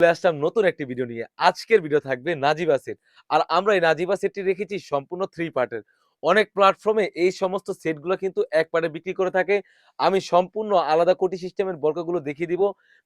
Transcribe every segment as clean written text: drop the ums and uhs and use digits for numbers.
চলে আসলাম নতুন একটি ভিডিও নিয়ে। আজকের ভিডিও থাকবে নাজিবা সেট। আর আমরা এই নাজিবা সেটটি রেখেছি সম্পূর্ণ 3 পার্টের। অনেক প্ল্যাটফর্মে এই সমস্ত সেটগুলো কিন্তু এক পার্টে বিক্রি করে থাকে। আমি সম্পূর্ণ আলাদা কোটি সিস্টেমের বর্গগুলো দেখিয়ে দিব।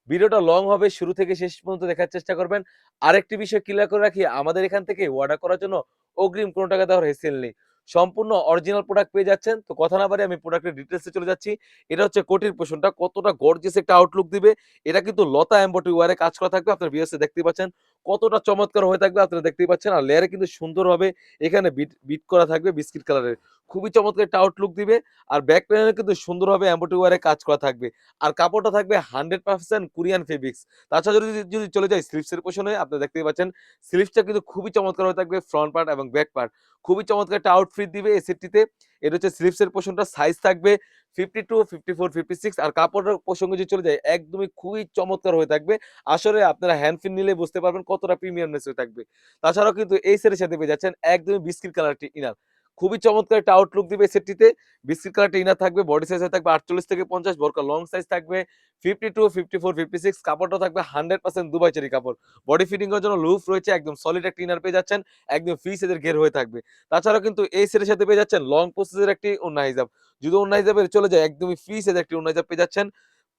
ভিডিওটা লং হবে, শুরু থেকে শেষ পর্যন্ত দেখার চেষ্টা করবেন। আরেকটি বিষয় ক্লিয়ার করে রাখি, আমাদের এখান থেকে অর্ডার করার জন্য অগ্রিম কোনো টাকা দেওয়ার হেসেল নেই। সম্পূর্ণ অরিজিনাল প্রোডাক্ট পেয়ে যাচ্ছেন। তো কথা না বাড়িয়ে আমি প্রোডাক্টের ডিটেইলস এ চলে যাচ্ছি। এটা হচ্ছে কোটির পোরশনটা কতটা গর্জিয়াস একটা আউটলুক দিবে। এটা কিন্তু লতা এমব্রয়ডারি ওয়্যারে কাজ করা থাকবে। আপনারা ভিউয়ার্স দেখতেই পাচ্ছেন কতটা চমৎকার হয়ে থাকবে, আপনারা দেখতেই পাচ্ছেন। আর লেয়ারে কিন্তু সুন্দরভাবে এখানে বিট বিট করা থাকবে বিস্কিট কালারের। খুবই চমৎকার একটা আউটলুক দিবে। আর ব্যাক প্যানেলে কিন্তু সুন্দরভাবে এমব্রয়ডারি ওয়্যারে কাজ করা থাকবে। আর কাপড়টা থাকবে 100% কোরিয়ান ফেব্রিক্স। তাছাড়া যদি চলে যাই স্লিভসের পোরশনে, আপনারা দেখতেই পাচ্ছেন স্লিভসটা কিন্তু খুবই চমৎকার হয়ে থাকবে, ফ্রন্ট পার্ট এবং ব্যাক পার্ট। খুবই চমৎকার একটা আউটফিট দিবে এই সেটটিতে। এটা হচ্ছে স্লিভসের পোরশনটা, সাইজ থাকবে 52, 54, 56। আর কাপড়ের প্রসঙ্গে যদি চলে যাই, একদমই খুবই চমৎকার হয়ে থাকবে। আসলে আপনারা হ্যান্ড ফিল নিলে বুঝতে পারবেন কতটা প্রিমিয়ামনেস হয়ে থাকবে। তাছাড়াও কিন্তু এই সেটের সাথে পেয়ে যাচ্ছেন একদমই বিস্কিট কালার একটি ইনার। খুবই চমৎকার একটা আউটলুক দিবে এই সেটটিতে। বিস্কিট কালার একটা ইনার থাকবে, বডি সাইজ থাকবে 48 থেকে 50, বোরকা লং সাইজ থাকবে 52, 54, 56। কাপড়টা থাকবে 100% দুবাই চেরি কাপড়। বডি ফিটিং এর জন্য লুফ রয়েছে, একদম সলিড একটা ইনার পেয়ে যাচ্ছেন, একদম ফ্রি সাইজের ঘের হয়ে থাকবে। তাছাড়াও কিন্তু এই সেটের সাথে পেয়ে যাচ্ছেন লং প্রসেসের একটি ওড়না হিজাব। যদি ওড়না হিজাবের চলে যায়, একদমই ফ্রি সাইজের একটি ওড়না হিজাব পেয়ে যাচ্ছেন।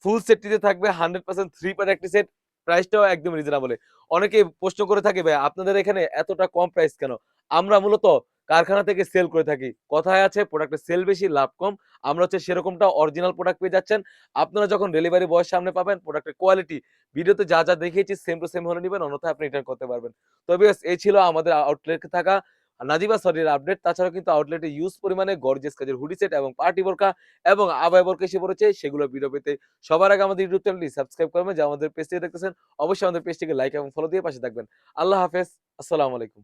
ফুল সেটটিতে থাকবে 100% থ্রি পার্ট একটি সেট। প্রাইসটাও একদম রিজনেবল এ। অনেকেই প্রশ্ন করে থাকে, "ভাই আপনাদের এখানে এতটা কম প্রাইস কেন?" আমরা মূলত কারখানা থেকে সেল করে থাকি। কথায় আছে প্রোডাক্টের সেল বেশি লাভ কম। আমরা হচ্ছে সেরকমটা অরিজিনাল প্রোডাক্ট পেয়ে যাচ্ছেন। আপনারা যখন ডেলিভারি বয়ের সামনে পাবেন, প্রোডাক্টের কোয়ালিটি ভিডিওতে যা দেখিয়েছি সেম টু সেম হলে নিবেন, অন্যথায় আপনি রিটার্ন করতে পারবেন। তো ভিউয়ার্স, এই ছিল আমাদের আউটলেটে থাকা নাজিবা সরির আপডেট। তাছাড়াও কিন্তু আউটলেটে ইউজ পরিমাণে গর্জিয়াস কাজের হুডি সেট এবং পার্টি বোরকা এবং আবায়া বোরকা এসে পড়েছে। সেগুলো ভিডিও পেতে সবার আগে আমাদের ইউটিউব চ্যানেলটি সাবস্ক্রাইব করবেন। যারা আমাদের পেজ থেকে দেখতেছেন, অবশ্যই আমাদের পেজটিকে লাইক এবং ফলো দিয়ে পাশে থাকবেন। আল্লাহ হাফেজ। আসসালামু আলাইকুম।